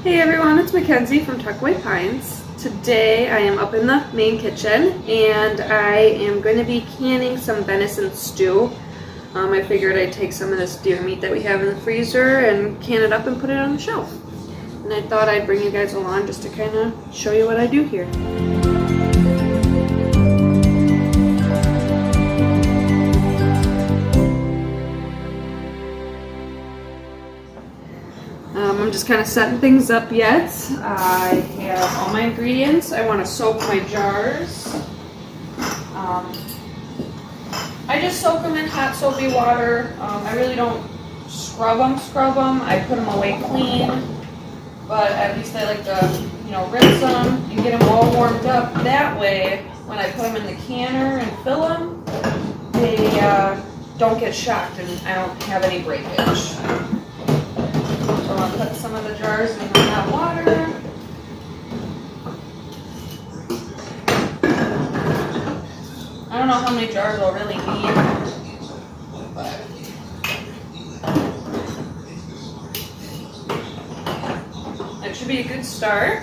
Hey everyone, it's Mackenzie from Tuckaway Pines. Today I am up in the main kitchen and I am going to be canning some venison stew. I figured I'd take some of this deer meat that we have in the freezer and can it up and put it on the shelf. And I thought I'd bring you guys along just to kind of show you what I do here. I'm just kind of setting things up yet. I have all my ingredients. I want to soak my jars. I just soak them in hot soapy water. I really don't scrub them. I put them away clean, but at least I like to, rinse them and get them all warmed up. That way, when I put them in the canner and fill them, they don't get shocked and I don't have any breakage. So I'll put some of the jars in the hot water. I don't know how many jars I'll really need, but that should be a good start.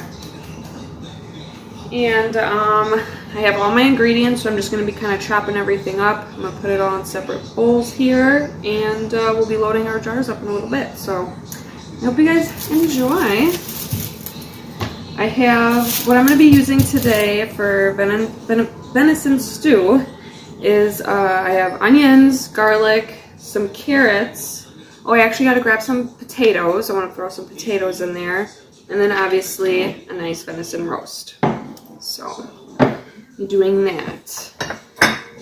And I have all my ingredients, so I'm just going to be kind of chopping everything up. I'm going to put it all in separate bowls here, and we'll be loading our jars up in a little bit. So I hope you guys enjoy. I have, what I'm going to be using today for venison stew is I have onions, garlic, some carrots. Oh, I actually got to grab some potatoes. I want to throw some potatoes in there. And then obviously a nice venison roast. So I'm doing that.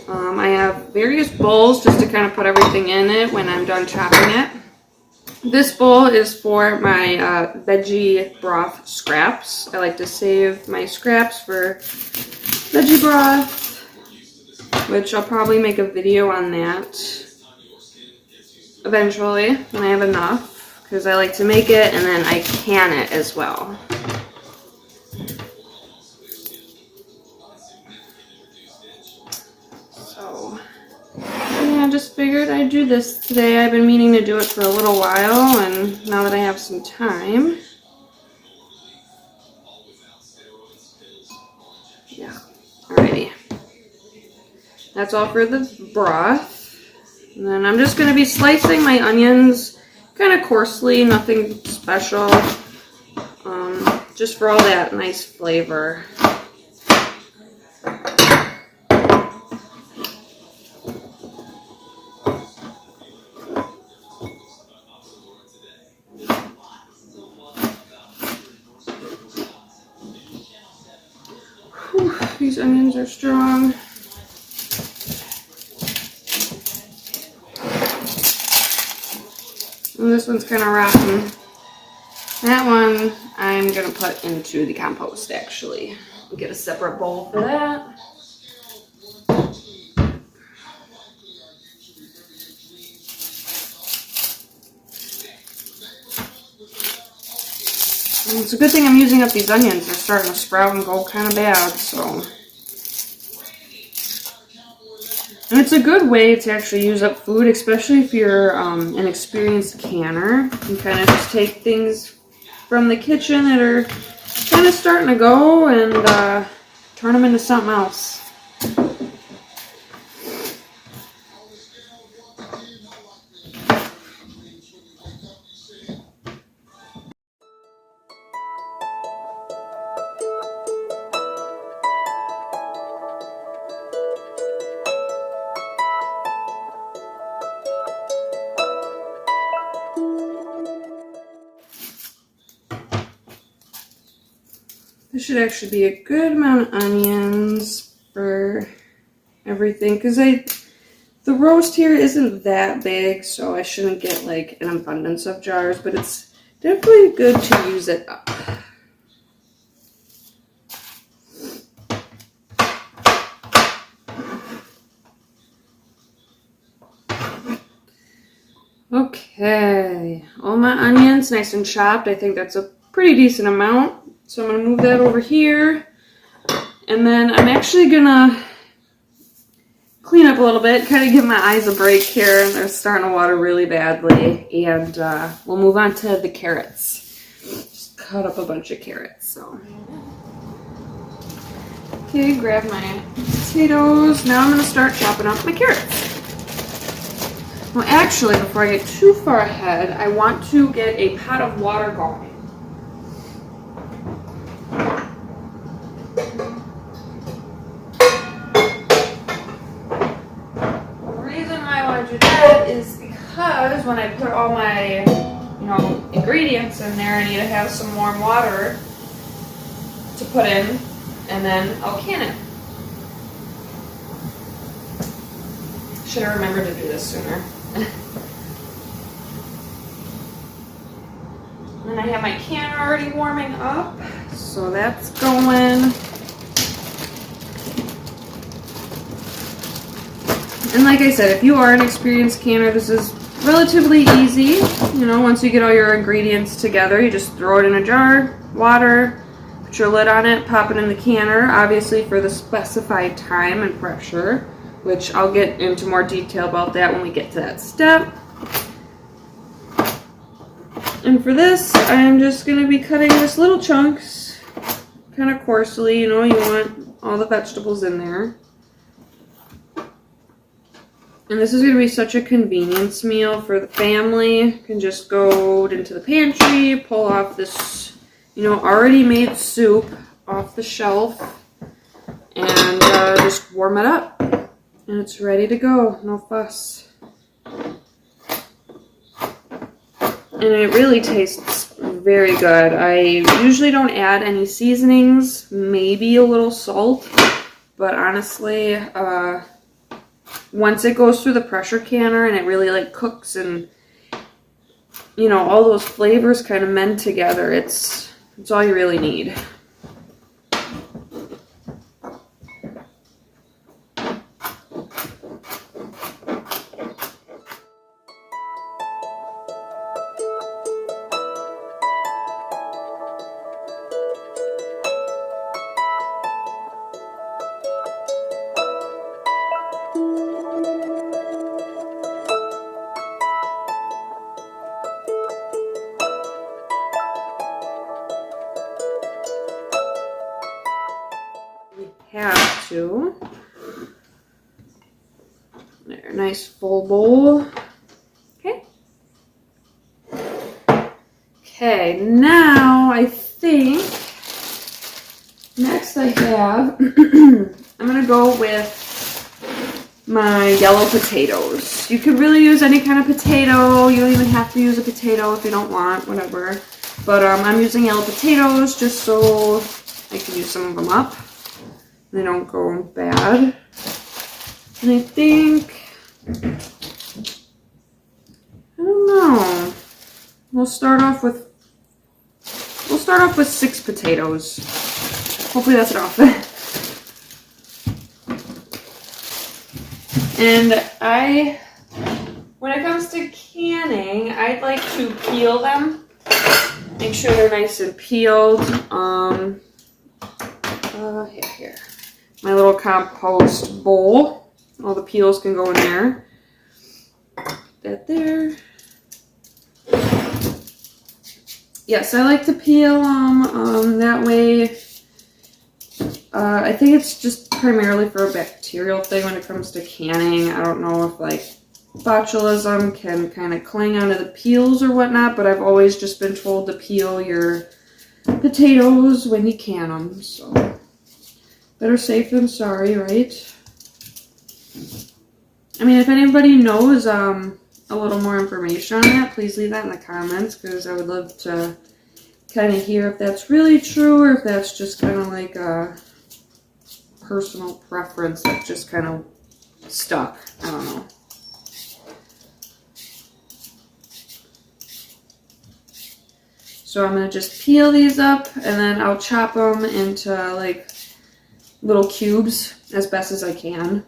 I have various bowls just to kind of put everything in it when I'm done chopping it. This bowl is for my veggie broth scraps. I like to save my scraps for veggie broth, which I'll probably make a video on that eventually when I have enough, because I like to make it and then I can it as well. So yeah, I just figured I'd do this today. I've been meaning to do it for a little while, and now that I have some time. Yeah, alrighty. That's all for the broth. And then I'm just going to be slicing my onions kind of coarsely, nothing special. Just for all that nice flavor. Whew, these onions are strong. And this one's kind of rotten. That one I'm going to put into the compost, actually. I'll get a separate bowl for that. And it's a good thing I'm using up these onions. They're starting to sprout and go kind of bad, so. And it's a good way to actually use up food, especially if you're an experienced canner. You can kind of just take things from the kitchen that are kind of starting to go and turn them into something else. This should actually be a good amount of onions for everything, because the roast here isn't that big, so I shouldn't get like an abundance of jars, but it's definitely good to use it up. Okay, all my onions nice and chopped. I think that's a pretty decent amount. So I'm going to move that over here. And then I'm actually going to clean up a little bit, kind of give my eyes a break here. They're starting to water really badly. And we'll move on to the carrots. Just cut up a bunch of carrots. So, okay, grab my potatoes. Now I'm going to start chopping up my carrots. Well, actually, before I get too far ahead, I want to get a pot of water going. The reason why I want to do that is because when I put all my, ingredients in there, I need to have some warm water to put in, and then I'll can it. Should have remembered to do this sooner. And I have my can already warming up, so that's going. And like I said, if you are an experienced canner, this is relatively easy. Once you get all your ingredients together, you just throw it in a jar, water, put your lid on it, pop it in the canner, obviously for the specified time and pressure, which I'll get into more detail about that when we get to that step. And for this, I'm just going to be cutting just little chunks, kind of coarsely. You want all the vegetables in there. And this is going to be such a convenience meal for the family. You can just go into the pantry, pull off this, already made soup off the shelf, and just warm it up. And it's ready to go. No fuss. And it really tastes very good. I usually don't add any seasonings, maybe a little salt, but honestly, once it goes through the pressure canner and it really cooks and all those flavors kind of mend together, it's all you really need. Have to. There, nice full bowl. Okay. Okay, now I think next I have, I'm gonna go with my yellow potatoes. You could really use any kind of potato. You don't even have to use a potato if you don't want, whatever. But I'm using yellow potatoes just so I can use some of them up. They don't go bad. And I think, I don't know. We'll start off with 6 potatoes. Hopefully that's enough. And when it comes to canning, I'd like to peel them. Make sure they're nice and peeled. Here. My little compost bowl. All the peels can go in there. That there. Yes, I like to peel them. That way, I think it's just primarily for a bacterial thing when it comes to canning. I don't know if botulism can kind of cling onto the peels or whatnot, but I've always just been told to peel your potatoes when you can them. So better safe than sorry, right? I mean, if anybody knows a little more information on that, please leave that in the comments, because I would love to kind of hear if that's really true or if that's just kind of like a personal preference that just kind of stuck. I don't know. So I'm going to just peel these up, and then I'll chop them into little cubes as best as I can.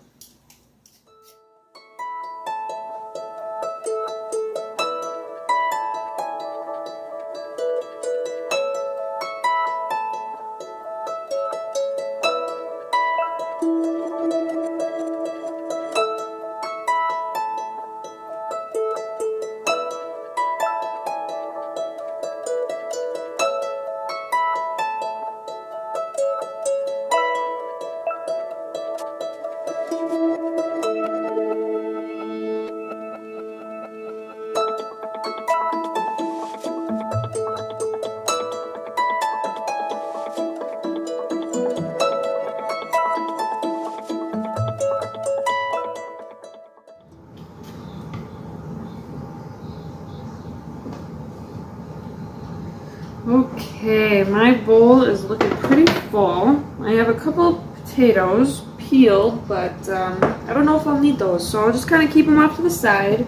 Okay, my bowl is looking pretty full. I have a couple potatoes peeled, but I don't know if I'll need those, so I'll just kind of keep them off to the side.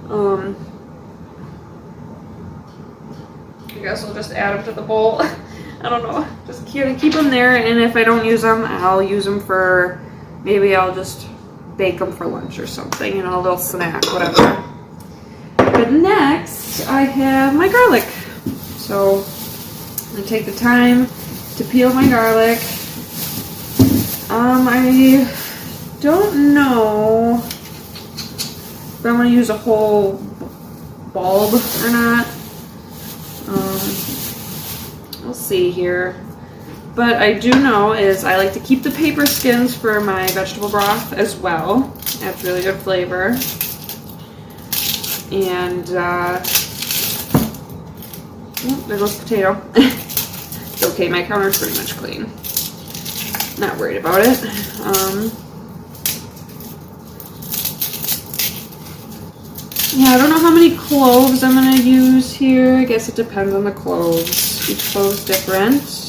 I guess I'll just add them to the bowl. I don't know, just keep them there, and if I don't use them, I'll use them for, maybe I'll just bake them for lunch or something, you know, a little snack, whatever. But next, I have my garlic. So I take the time to peel my garlic. I don't know if I want to use a whole bulb or not. We'll see here. But I do know is I like to keep the paper skins for my vegetable broth as well. That's really good flavor. And oh, there goes the potato. It's okay, my counter's pretty much clean. Not worried about it. Yeah, I don't know how many cloves I'm going to use here. I guess it depends on the cloves. Each clove's different.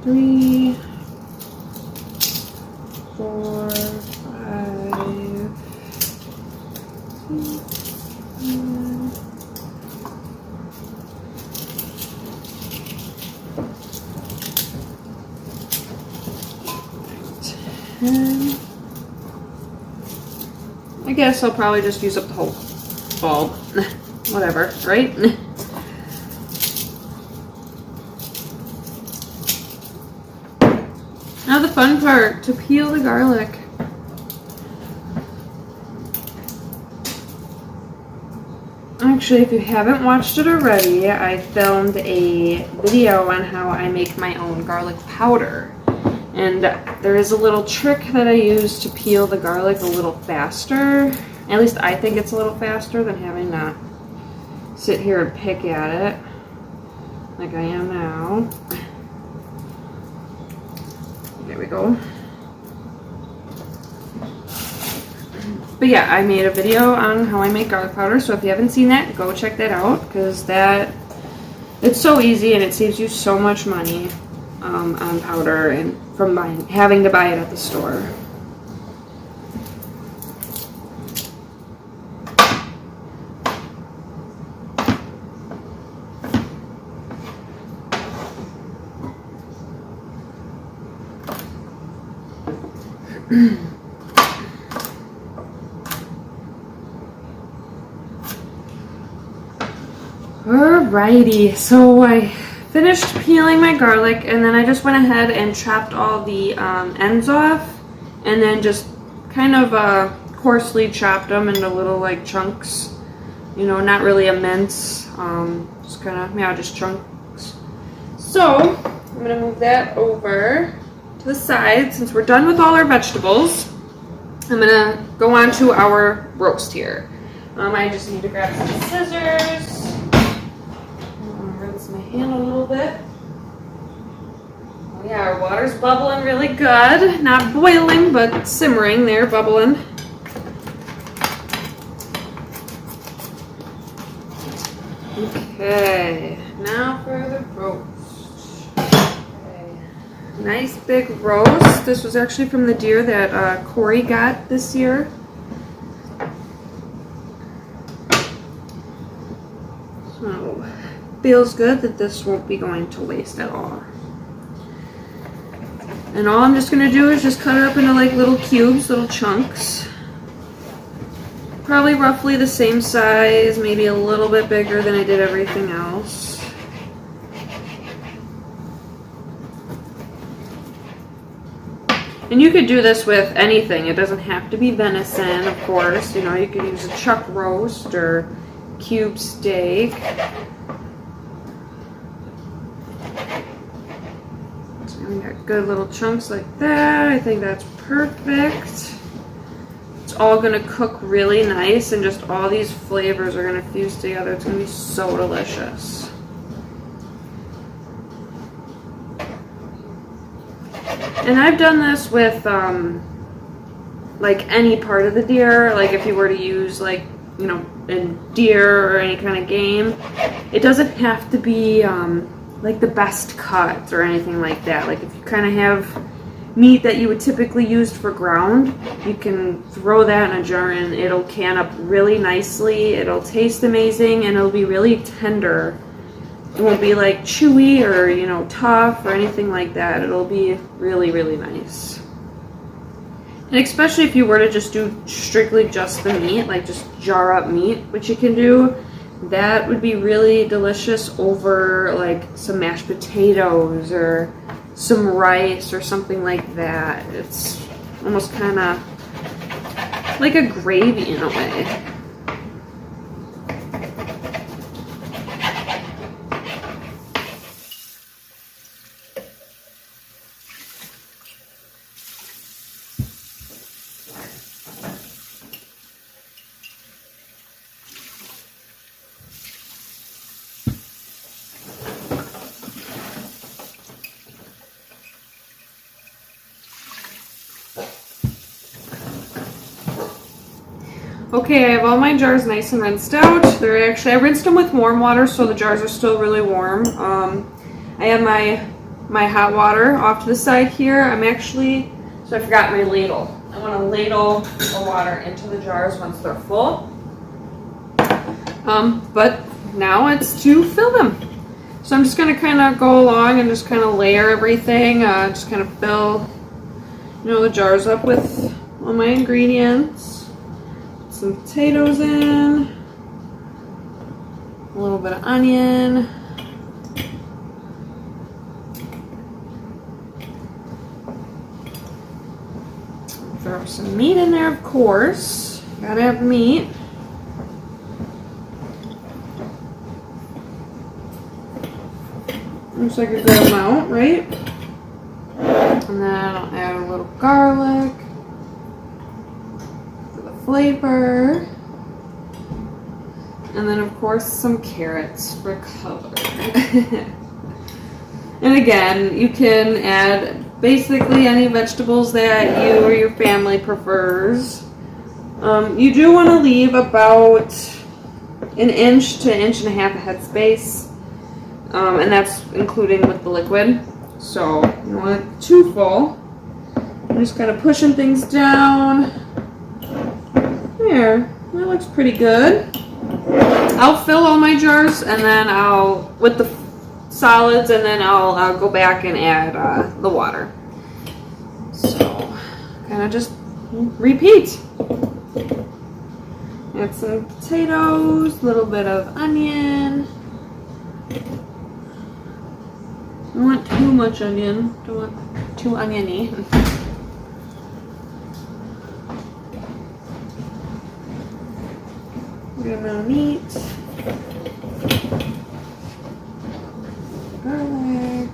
Three, 4, 5, 10. I guess I'll probably just use up the whole bulb. Whatever, right? Now the fun part, to peel the garlic. Actually, if you haven't watched it already, I filmed a video on how I make my own garlic powder. And there is a little trick that I use to peel the garlic a little faster. At least I think it's a little faster than having to sit here and pick at it like I am now. There we go. But yeah, I made a video on how I make garlic powder, so if you haven't seen that, go check that out, because it's so easy and it saves you so much money on powder and from having to buy it at the store. Alrighty, so I finished peeling my garlic, and then I just went ahead and chopped all the ends off, and then just kind of coarsely chopped them into little like chunks, you know, not really a mince, just kind of, yeah, just chunks. So I'm gonna move that over to the side. Since we're done with all our vegetables, I'm gonna go on to our roast here. I just need to grab some scissors. Rinse my hand a little bit. Oh yeah, our water's bubbling really good. Not boiling, but simmering there, bubbling. Okay, now for the roast. Okay. Nice big roast. This was actually from the deer that Cory got this year. So, feels good that this won't be going to waste at all. And all I'm just going to do is just cut it up into like little cubes, little chunks. Probably roughly the same size, maybe a little bit bigger than I did everything else. And you could do this with anything. It doesn't have to be venison, of course. You know, you could use a chuck roast or cube steak. So we got good little chunks like that. I think that's perfect. It's all gonna cook really nice, and just all these flavors are gonna fuse together. It's gonna be so delicious. And I've done this with like any part of the deer. Like if you were to use like, you know, a deer or any kind of game, it doesn't have to be like the best cut or anything like that. Like if you kind of have meat that you would typically use for ground, you can throw that in a jar and it'll can up really nicely. It'll taste amazing and it'll be really tender. It won't be like chewy or, you know, tough or anything like that. It'll be really, really nice. And especially if you were to just do strictly just the meat, like just jar up meat, which you can do, that would be really delicious over like some mashed potatoes or some rice or something like that. It's almost kind of like a gravy in a way. Okay, I have all my jars nice and rinsed out. They're actually, I rinsed them with warm water, so the jars are still really warm. I have my hot water off to the side here. So I forgot my ladle. I want to ladle the water into the jars once they're full. But now it's to fill them. So I'm just going to kind of go along and just kind of layer everything. Just kind of fill, you know, the jars up with all my ingredients. Some potatoes in, a little bit of onion, throw some meat in there, of course. Gotta have meat. Looks like a good amount, right? And then I'll add a little garlic. Flavor, and then of course some carrots for color. And again, you can add basically any vegetables that you or your family prefers. You do want to leave about an inch to an inch and a half of headspace, and that's including with the liquid. So you don't want it too full. I'm just kind of pushing things down. There, that looks pretty good. I'll fill all my jars and then with the solids, and then I'll go back and add the water. So, kind of just repeat. Add some potatoes, a little bit of onion. Don't want too much onion, don't want too oniony. Good amount of meat, garlic,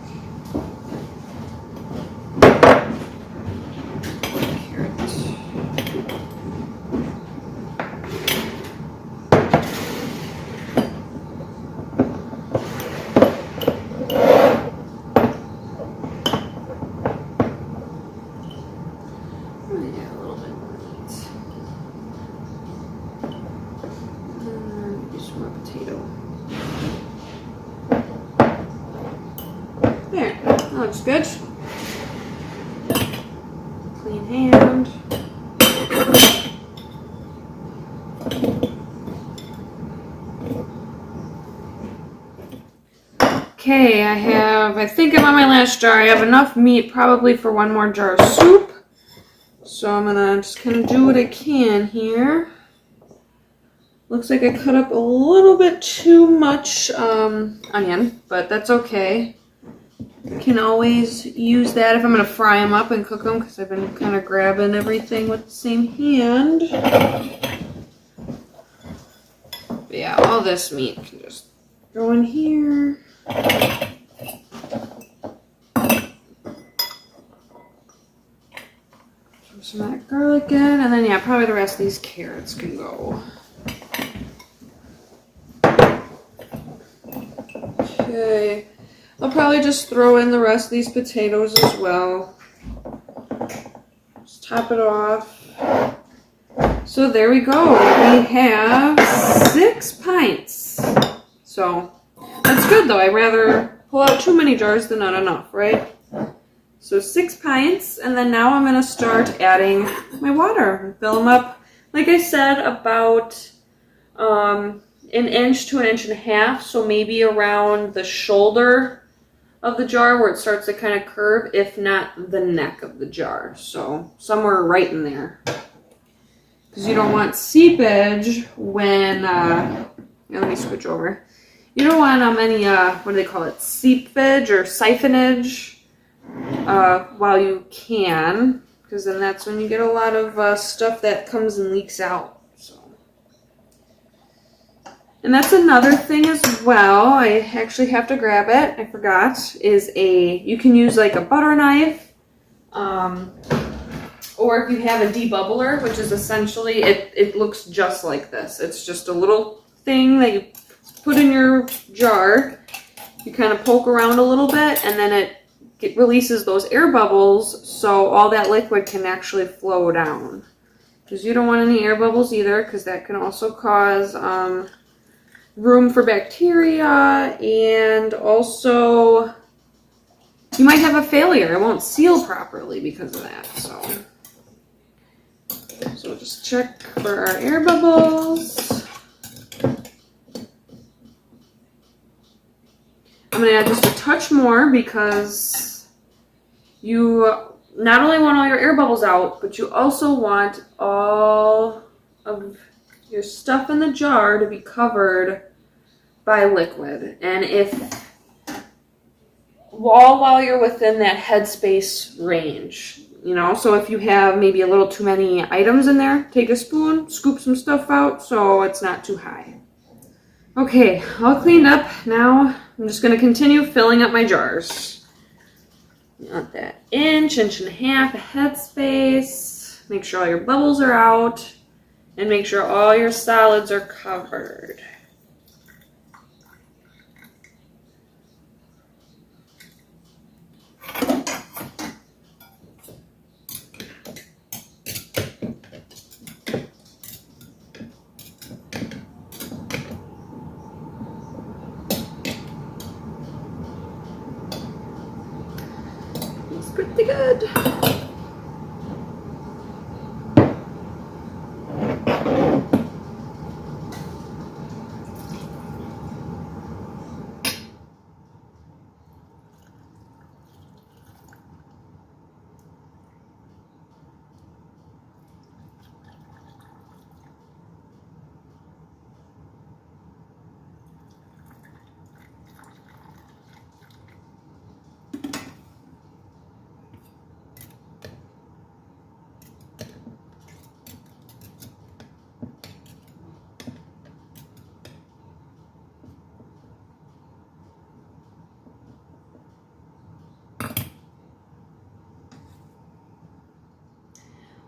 carrot. There, that looks good. Clean hand. Okay, I think I'm on my last jar. I have enough meat probably for one more jar of soup. So I'm gonna just kind of do what I can here. Looks like I cut up a little bit too much onion, but that's okay. You can always use that if I'm going to fry them up and cook them, because I've been kind of grabbing everything with the same hand. But yeah, all this meat can just go in here. Throw some of that garlic in, and then yeah, probably the rest of these carrots can go. Okay, I'll probably just throw in the rest of these potatoes as well. top it off. So there we go. We have 6 pints. So that's good though. I'd rather pull out too many jars than not enough, right? So 6 pints, and then now I'm going to start adding my water. Fill them up, like I said, about an inch to an inch and a half. So maybe around the shoulder of the jar where it starts to kind of curve, if not the neck of the jar. So somewhere right in there. Because you don't want seepage when, let me switch over. You don't want any, what do they call it, seepage or siphonage while you can, because then that's when you get a lot of stuff that comes and leaks out. So, and that's another thing as well. I actually have to grab it. I forgot. You can use like a butter knife, or if you have a debubbler, which is essentially it looks just like this. It's just a little thing that you put in your jar. You kind of poke around a little bit, and then it releases those air bubbles, so all that liquid can actually flow down. Because you don't want any air bubbles either, because that can also cause room for bacteria, and also you might have a failure. It won't seal properly because of that. So just check for our air bubbles. I'm going to add just a touch more because you not only want all your air bubbles out, but you also want all of your stuff in the jar to be covered by liquid. And while you're within that headspace range, so if you have maybe a little too many items in there, take a spoon, scoop some stuff out so it's not too high. Okay, all cleaned up. Now I'm just going to continue filling up my jars. You want that inch and a half of headspace. Make sure all your bubbles are out, and make sure all your solids are covered. Pretty good.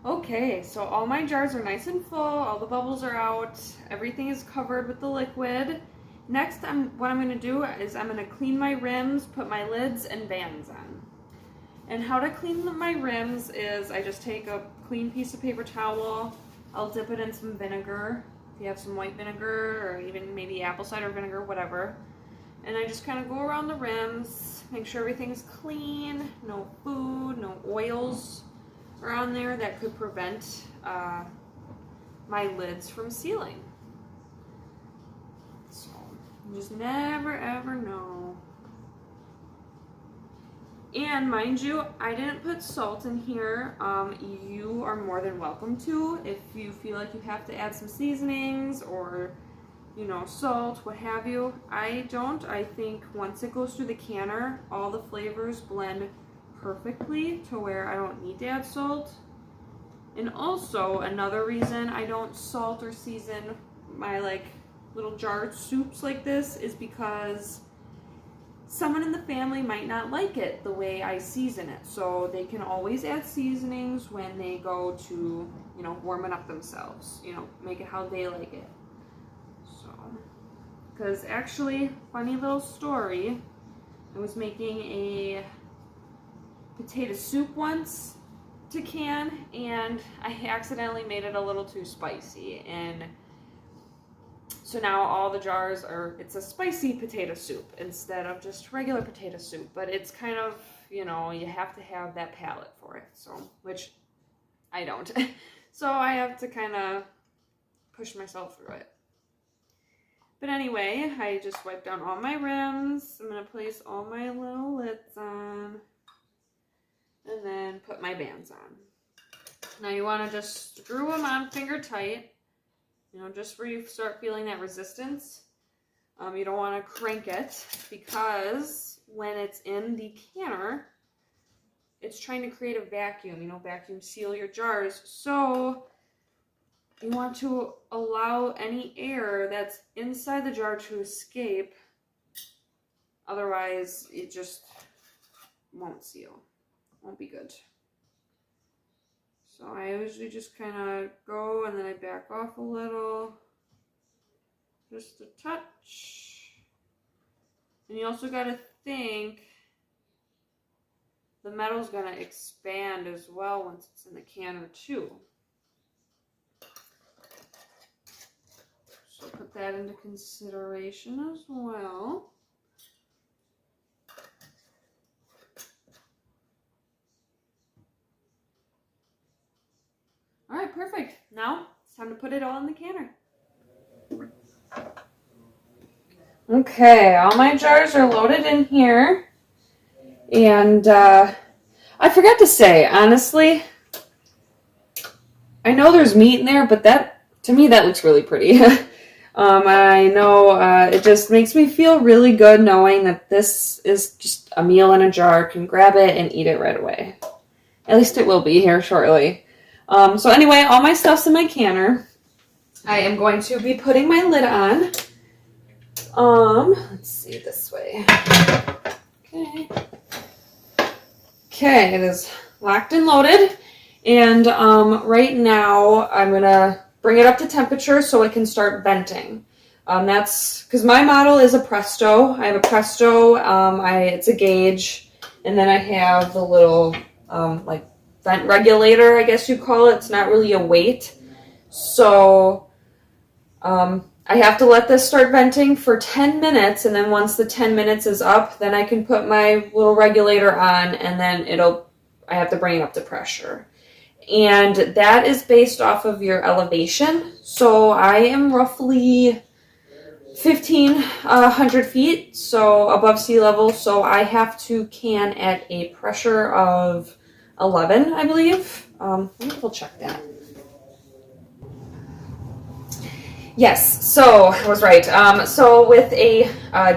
Okay, so all my jars are nice and full, all the bubbles are out, everything is covered with the liquid. Next, what I'm going to do is I'm going to clean my rims, put my lids and bands on. And how to clean my rims is I just take a clean piece of paper towel, I'll dip it in some vinegar, if you have some white vinegar or even maybe apple cider vinegar, whatever. And I just kind of go around the rims, make sure everything's clean, no food, no oils are on there that could prevent my lids from sealing. So you just never ever know. And mind you, I didn't put salt in here. You are more than welcome to if you feel like you have to add some seasonings or salt, what have you. I don't. I think once it goes through the canner, all the flavors blend perfectly to where I don't need to add salt. And also another reason I don't salt or season my little jarred soups like this is because someone in the family might not like it the way I season it. So they can always add seasonings when they go to, warm it up themselves, make it how they like it. So, because actually, funny little story, I was making a potato soup once, to can, and I accidentally made it a little too spicy, and so now all the jars it's a spicy potato soup instead of just regular potato soup, but it's kind of, you know, you have to have that palate for it, so, which I don't. So I have to kind of push myself through it. But anyway, I just wiped down all my rims. I'm going to place all my little lids on and then put my bands on. Now you want to just screw them on finger tight, you know, just where you start feeling that resistance. You don't want to crank it because when it's in the canner, it's trying to create a vacuum, you know, vacuum seal your jars. So you want to allow any air that's inside the jar to escape. Otherwise, it just won't seal. Won't be good. So I usually just kind of go and then I back off a little. Just a touch. And you also got to think the metal's going to expand as well once it's in the canner too. So put that into consideration as well. All right, perfect. Now it's time to put it all in the canner. Okay, all my jars are loaded in here. And I forgot to say, honestly, I know there's meat in there, but that, to me, that looks really pretty. I know it just makes me feel really good knowing that this is just a meal in a jar. Can grab it and eat it right away. At least it will be here shortly. So anyway, all my stuff's in my canner. I am going to be putting my lid on. Let's see, this way. Okay. Okay, it is locked and loaded. And right now I'm gonna bring it up to temperature so it can start venting. That's because my model is a Presto. I have a Presto. It's a gauge, and then I have the little like vent regulator, I guess you call it. It's not really a weight. So I have to let this start venting for 10 minutes, and then once the 10 minutes is up, then I can put my little regulator on, and then I have to bring it up to pressure. And that is based off of your elevation. So I am roughly 1,500 feet, so above sea level. So I have to can at a pressure of 11, I believe. Let me double check that. Yes, so I was right. So with a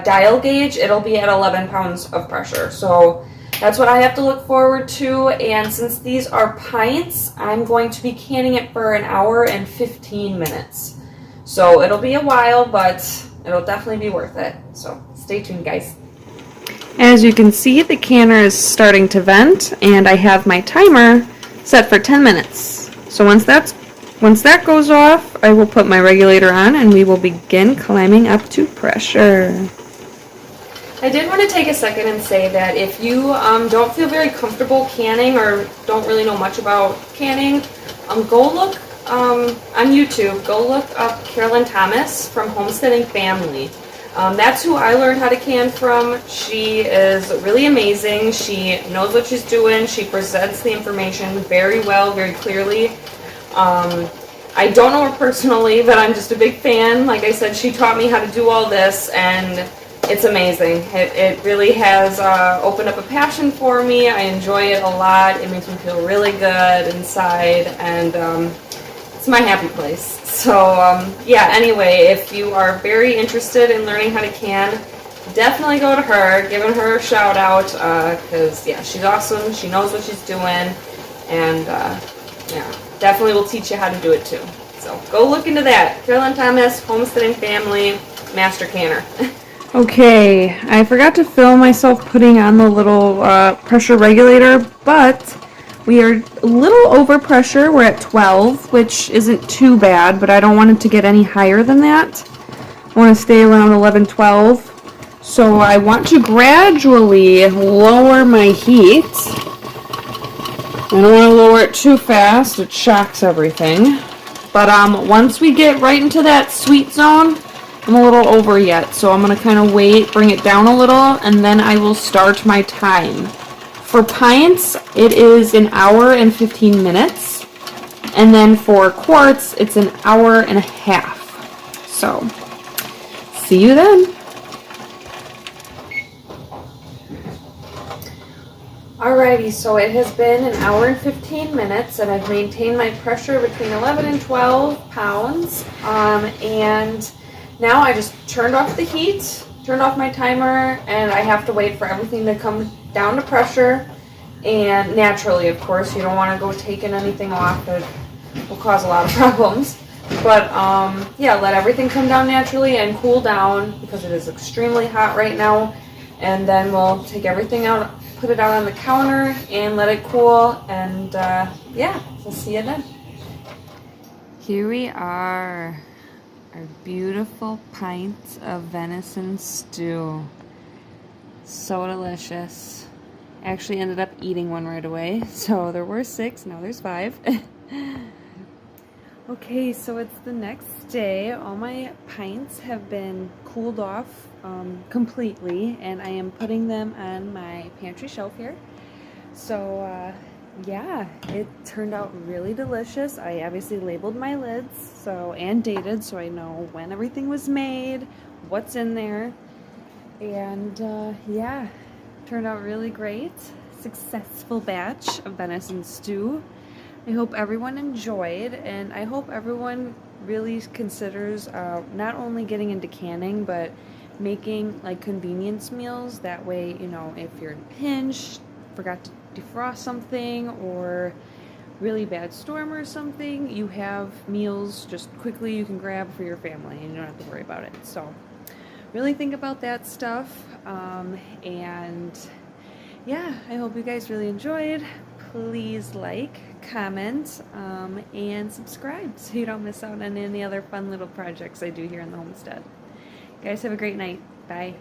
dial gauge, it'll be at 11 pounds of pressure. So that's what I have to look forward to. And since these are pints, I'm going to be canning it for an hour and 15 minutes. So it'll be a while, but it'll definitely be worth it. So stay tuned, guys. As you can see, the canner is starting to vent, and I have my timer set for 10 minutes. So once that goes off, I will put my regulator on, and we will begin climbing up to pressure. I did want to take a second and say that if you don't feel very comfortable canning or don't really know much about canning, go look on YouTube. Go look up Carolyn Thomas from Homesteading Family. That's who I learned how to can from. She is really amazing. She knows what she's doing. She presents the information very well, very clearly. I don't know her personally, but I'm just a big fan. Like I said, she taught me how to do all this, and it's amazing. It really has opened up a passion for me. I enjoy it a lot. It makes me feel really good inside, and it's my happy place. So yeah, anyway, if you are very interested in learning how to can, definitely go to her, giving her a shout out, because yeah, she's awesome. She knows what she's doing, and yeah, definitely will teach you how to do it too. So go look into that. Carolyn Thomas, Homesteading Family, Master Canner. Okay, I forgot to film myself putting on the little pressure regulator, but we are a little over pressure. We're at 12, which isn't too bad, but I don't want it to get any higher than that. I want to stay around 11, 12. So I want to gradually lower my heat I don't want to lower it too fast. It shocks everything. But once we get right into that sweet zone, I'm a little over yet. So I'm going to kind of wait, bring it down a little, and then I will start my time. For pints, it is 1 hour and 15 minutes. And then for quarts, it's 1 hour and a half. So, see you then. Alrighty, so it has been 1 hour and 15 minutes, and I've maintained my pressure between 11 and 12 pounds. And now I just turned off the heat, turned off my timer, and I have to wait for everything to come down to pressure. And naturally, of course, you don't want to go taking anything off. It will cause a lot of problems. But yeah, let everything come down naturally and cool down because it is extremely hot right now. And then we'll take everything out, put it out on the counter and let it cool, and yeah, we'll see you then. Here we are, our beautiful pint of venison stew. So delicious. Actually ended up eating one right away, so there were 6, now there's 5. Okay, so it's the next day. All my pints have been cooled off completely, and I am putting them on my pantry shelf here. So yeah, it turned out really delicious. I obviously labeled my lids and dated, so I know when everything was made, what's in there, and yeah, turned out really great. Successful batch of venison stew. I hope everyone enjoyed, and I hope everyone really considers not only getting into canning, but making like convenience meals. That way, you know, if you're in a pinch, forgot to defrost something, or really bad storm or something, you have meals just quickly you can grab for your family and you don't have to worry about it. So really think about that stuff, and yeah, I hope you guys really enjoyed. Please like, comment, and subscribe so you don't miss out on any other fun little projects I do here in the homestead. Guys, have a great night. Bye.